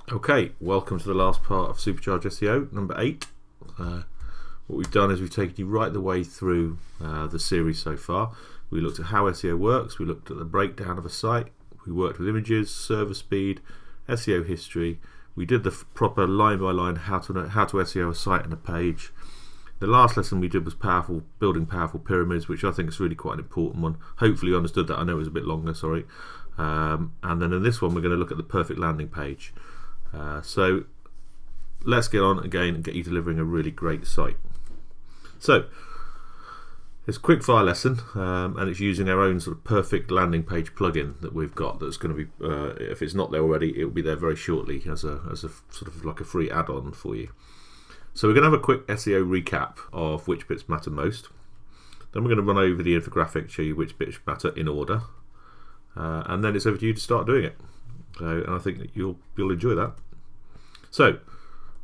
Okay, welcome to the last part of Supercharged SEO, number 8. What we've done is we've taken you right the way through the series so far. We looked at how SEO works, we looked at the breakdown of a site, we worked with images, server speed, SEO history, we did the proper line by line how to SEO a site and a page. The last lesson we did was building powerful pyramids, which I think is really quite an important one. Hopefully you understood that. I know it was a bit longer, sorry. And then in this one we're going to look at the perfect landing page. So let's get on again and get you delivering a really great site. So it's a quick fire lesson, and it's using our own sort of perfect landing page plugin that we've got. That's going to be, if it's not there already, it will be there very shortly as a sort of like a free add-on for you. So we're going to have a quick SEO recap of which bits matter most. Then we're going to run over the infographic, show you which bits matter in order, and then it's over to you to start doing it. And I think that you'll enjoy that. So,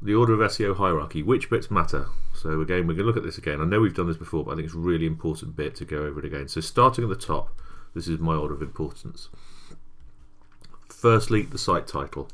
the order of SEO hierarchy, which bits matter? So again, we're going to look at this again. I know we've done this before, but I think it's a really important bit to go over it again. So starting at the top, this is my order of importance. Firstly, the site title.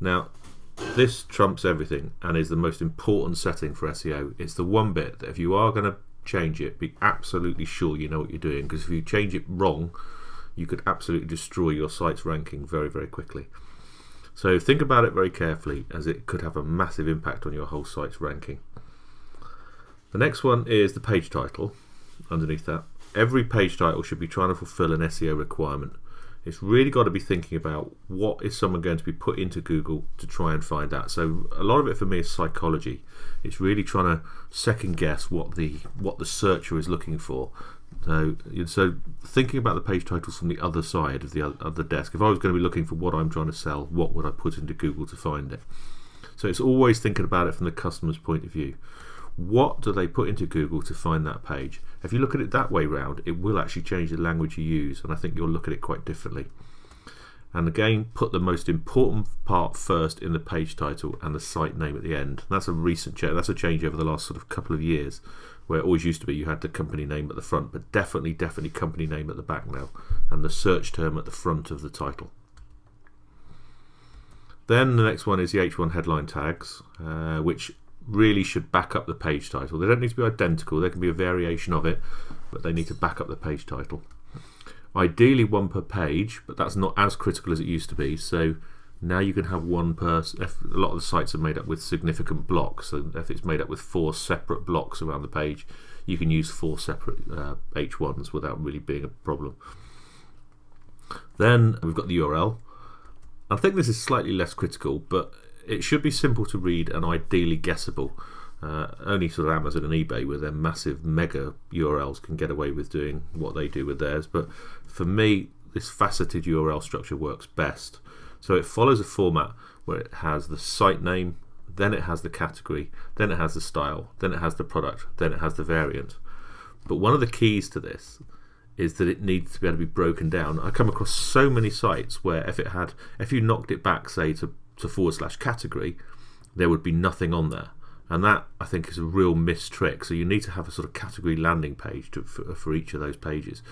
Now, this trumps everything and is the most important setting for SEO. It's the one bit that if you are going to change it, be absolutely sure you know what you're doing, because if you change it wrong, you could absolutely destroy your site's ranking very, very quickly. So think about it very carefully, as it could have a massive impact on your whole site's ranking. The next one is the page title. Underneath that, every page title should be trying to fulfill an SEO requirement. It's really got to be thinking about what is someone going to be put into Google to try and find out. So a lot of it for me is psychology. It's really trying to second guess what the searcher is looking for. So thinking about the page titles from the other side of the desk. If I was going to be looking for what I'm trying to sell, what would I put into Google to find it? So it's always thinking about it from the customer's point of view. What do they put into Google to find that page? If you look at it that way round, it will actually change the language you use, and I think you'll look at it quite differently. And again, put the most important part first in the page title and the site name at the end. That's a recent change. That's a change over the last sort of couple of years, where it always used to be you had the company name at the front, but definitely company name at the back now, and the search term at the front of the title. Then the next one is the H1 headline tags, which really should back up the page title. They don't need to be identical, there can be a variation of it, but they need to back up the page title. Ideally one per page, but that's not as critical as it used to be. So now you can have one per. A lot of the sites are made up with significant blocks, so if it's made up with 4 separate blocks around the page, you can use 4 separate H1s without really being a problem. Then we've got the URL. I think this is slightly less critical, but it should be simple to read and ideally guessable. Only sort of Amazon and eBay with their massive mega URLs can get away with doing what they do with theirs, but for me this faceted URL structure works best. So it follows a format where it has the site name, then it has the category, then it has the style, then it has the product, then it has the variant. But one of the keys to this is that it needs to be able to be broken down. I come across so many sites where if you knocked it back, say to / category, there would be nothing on there. And that, I think, is a real missed trick. So you need to have a sort of category landing page for each of those pages.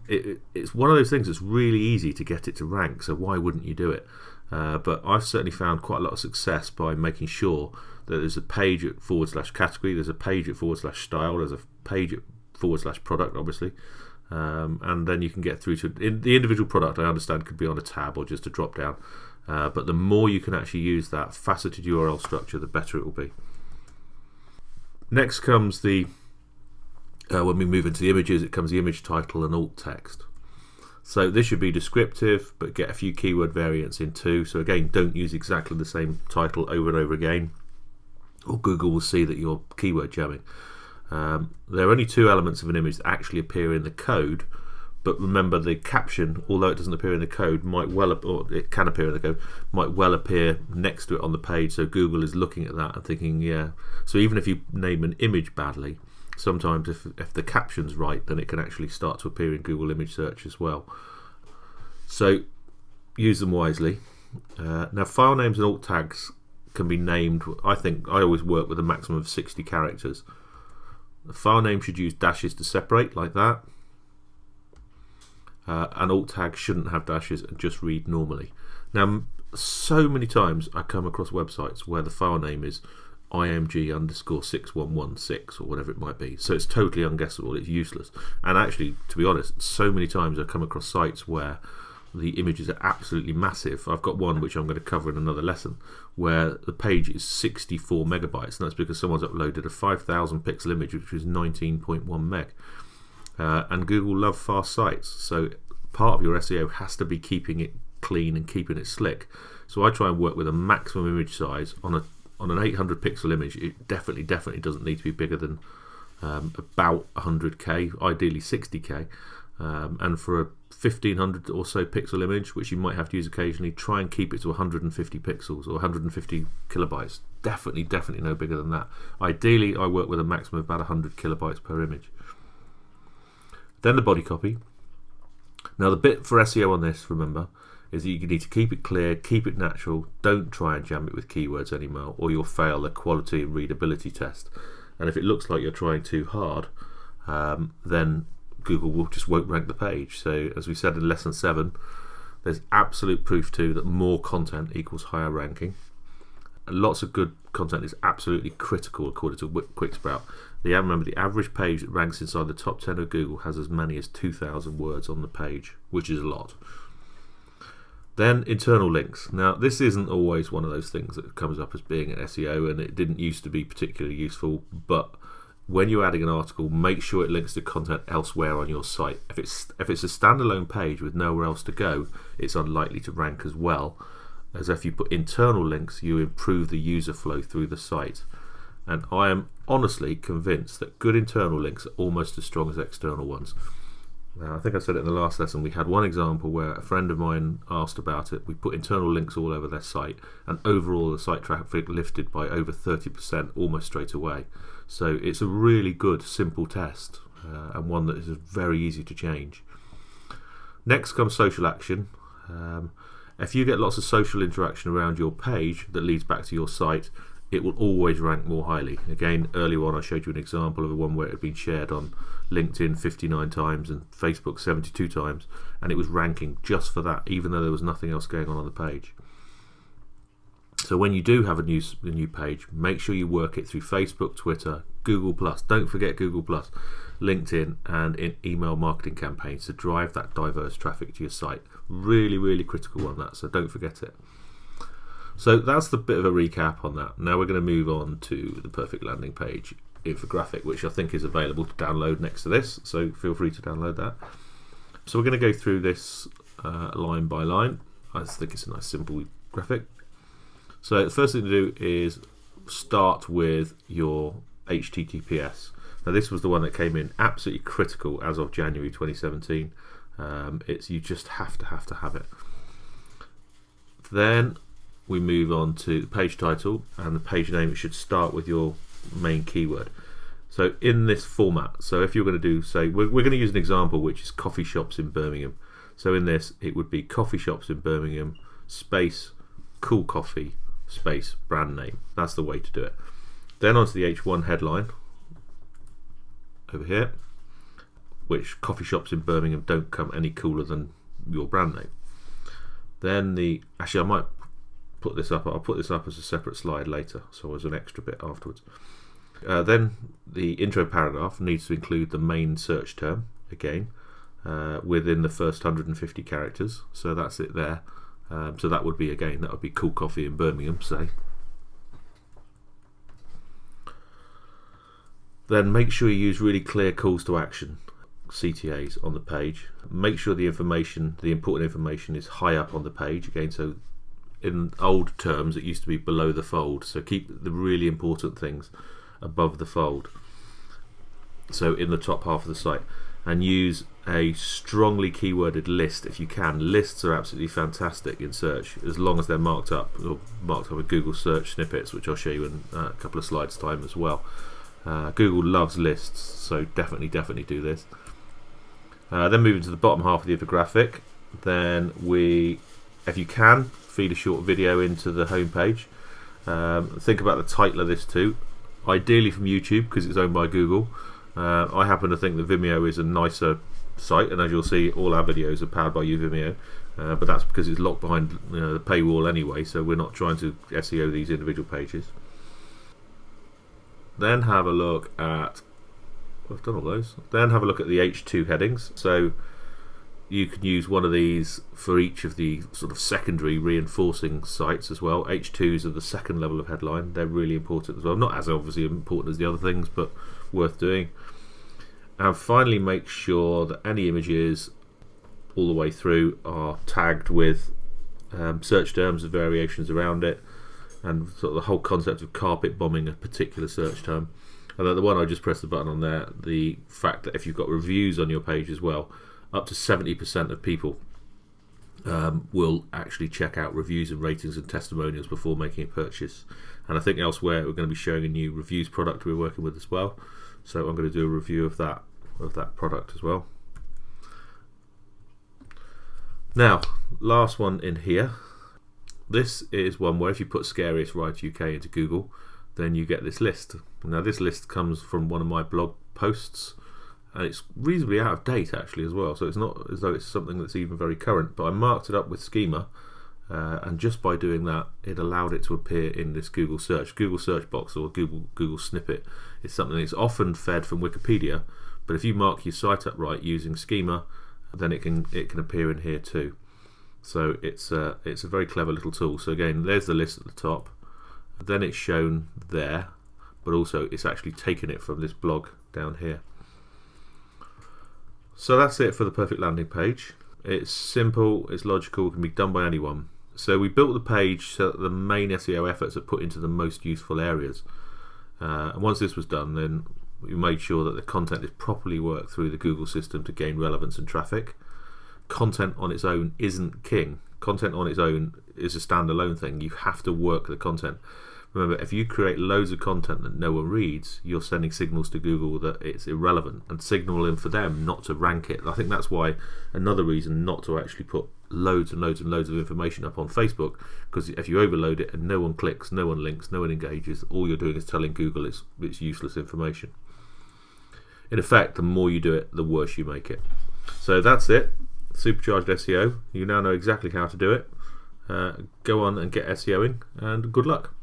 It's one of those things that's really easy to get it to rank, so why wouldn't you do it? But I've certainly found quite a lot of success by making sure that there's a page at / category, there's a page at / style, there's a page at / product, obviously. And then you can get through to the individual product. I understand could be on a tab or just a drop down. But the more you can actually use that faceted URL structure, the better it will be. Next comes when we move into the images, it comes the image title and alt text. So this should be descriptive, but get a few keyword variants in too. So again, don't use exactly the same title over and over again, or Google will see that you're keyword jamming. There are only 2 elements of an image that actually appear in the code, but remember the caption, although it doesn't appear in the code, it can appear in the code, might well appear next to it on the page, so Google is looking at that and thinking, yeah. So even if you name an image badly, sometimes if the caption's right, then it can actually start to appear in Google image search as well. So use them wisely. Now file names and alt tags can be named, I always work with a maximum of 60 characters. The file name should use dashes to separate, like that. An alt tag shouldn't have dashes and just read normally. Now so many times I come across websites where the file name is img_6116 or whatever it might be, so it's totally unguessable, it's useless. And actually, to be honest, so many times I come across sites where the images are absolutely massive. I've got one which I'm going to cover in another lesson where the page is 64 megabytes, and that's because someone's uploaded a 5,000 pixel image which is 19.1 meg. And Google love fast sites, so part of your SEO has to be keeping it clean and keeping it slick. So I try and work with a maximum image size on an 800 pixel image. It definitely doesn't need to be bigger than about 100k, ideally 60k. And for a 1500 or so pixel image, which you might have to use occasionally, try and keep it to 150 pixels or 150 kilobytes. Definitely no bigger than that. Ideally, I work with a maximum of about 100 kilobytes per image. Then the body copy. Now the bit for SEO on this, remember, is that you need to keep it clear, keep it natural, don't try and jam it with keywords anymore, or you'll fail the quality and readability test. And if it looks like you're trying too hard, then Google won't rank the page. So as we said in lesson 7, there's absolute proof too that more content equals higher ranking. And lots of good content is absolutely critical according to Quicksprout. Remember, the average page that ranks inside the top 10 of Google has as many as 2,000 words on the page, which is a lot. Then internal links. Now this isn't always one of those things that comes up as being an SEO, and it didn't used to be particularly useful, but when you're adding an article, make sure it links to content elsewhere on your site. If it's a standalone page with nowhere else to go, it's unlikely to rank as well as if you put internal links. You improve the user flow through the site. And I am honestly convinced that good internal links are almost as strong as external ones. Now, I think I said it in the last lesson. We had one example where a friend of mine asked about it. We put internal links all over their site, and overall the site traffic lifted by over 30% almost straight away. So it's a really good, simple test, and one that is very easy to change. Next comes social action. If you get lots of social interaction around your page that leads back to your site, it will always rank more highly. Again, earlier on I showed you an example of one where it had been shared on LinkedIn 59 times and Facebook 72 times, and it was ranking just for that, even though there was nothing else going on the page. So when you do have a new page, make sure you work it through Facebook, Twitter, Google+, don't forget Google+, LinkedIn, and in email marketing campaigns to drive that diverse traffic to your site. Really critical on that, so don't forget it. So that's the bit of a recap on that. Now we're going to move on to the perfect landing page infographic, which I think is available to download next to this, so feel free to download that. So we're going to go through this line by line. I just think it's a nice simple graphic. So the first thing to do is start with your HTTPS. Now this was the one that came in absolutely critical as of January 2017. You just have to have it. Then we move on to the page title, and the page name. It should start with your main keyword. So in this format, so if you're going to do, say, we're going to use an example which is coffee shops in Birmingham. So in this, it would be coffee shops in Birmingham, space, cool coffee, space, brand name. That's the way to do it. Then onto the H1 headline over here, which coffee shops in Birmingham don't come any cooler than your brand name. Then actually I might put this up. I'll put this up as a separate slide later, so as an extra bit afterwards. Then the intro paragraph needs to include the main search term again within the first 150 characters. So that's it there. So that would be cool coffee in Birmingham, say. Then make sure you use really clear calls to action, CTAs, on the page. Make sure the important information is high up on the page again. So in old terms, it used to be below the fold. So keep the really important things above the fold. So in the top half of the site, and use a strongly keyworded list if you can. Lists are absolutely fantastic in search as long as they're marked up with Google search snippets, which I'll show you in a couple of slides time as well. Google loves lists, so definitely do this. Then moving to the bottom half of the infographic, then if you can, feed a short video into the home page. Think about the title of this too, ideally from YouTube because it's owned by Google. I happen to think that Vimeo is a nicer site, and as you'll see, all our videos are powered by Vimeo, but that's because it's locked behind the paywall anyway, so we're not trying to SEO these individual pages. Then have a look at, I've done all those. Then have a look at the H2 headings. So you can use one of these for each of the sort of secondary reinforcing sites as well. H2s are the second level of headline. They're really important as well. Not as obviously important as the other things, but worth doing. And finally, make sure that any images all the way through are tagged with search terms and variations around it, and sort of the whole concept of carpet bombing a particular search term. And then the one I just pressed the button on there, the fact that if you've got reviews on your page as well, up to 70% of people will actually check out reviews and ratings and testimonials before making a purchase. And I think elsewhere we're going to be showing a new reviews product we're working with as well. So I'm going to do a review of that product as well. Now, last one in here. This is one where if you put Scariest Rides UK into Google, then you get this list. Now this list comes from one of my blog posts, and it's reasonably out of date actually as well, so it's not as though it's something that's even very current, but I marked it up with schema, and just by doing that it allowed it to appear in this Google search box, or Google snippet. It's something that's often fed from Wikipedia, but if you mark your site up right using schema, then it can appear in here too. So it's a very clever little tool. So again, there's the list at the top, then it's shown there, but also it's actually taken it from this blog down here. So that's it for the perfect landing page. It's simple, it's logical, it can be done by anyone. So we built the page so that the main SEO efforts are put into the most useful areas. And once this was done, then we made sure that the content is properly worked through the Google system to gain relevance and traffic. Content on its own isn't king. Content on its own is a standalone thing. You have to work the content. Remember, if you create loads of content that no one reads, you're sending signals to Google that it's irrelevant, and signaling for them not to rank it. I think that's why another reason not to actually put loads and loads and loads of information up on Facebook, because if you overload it and no one clicks, no one links, no one engages, all you're doing is telling Google it's useless information. In effect, the more you do it, the worse you make it. So that's it. Supercharged SEO. You now know exactly how to do it. Go on and get SEOing, and good luck.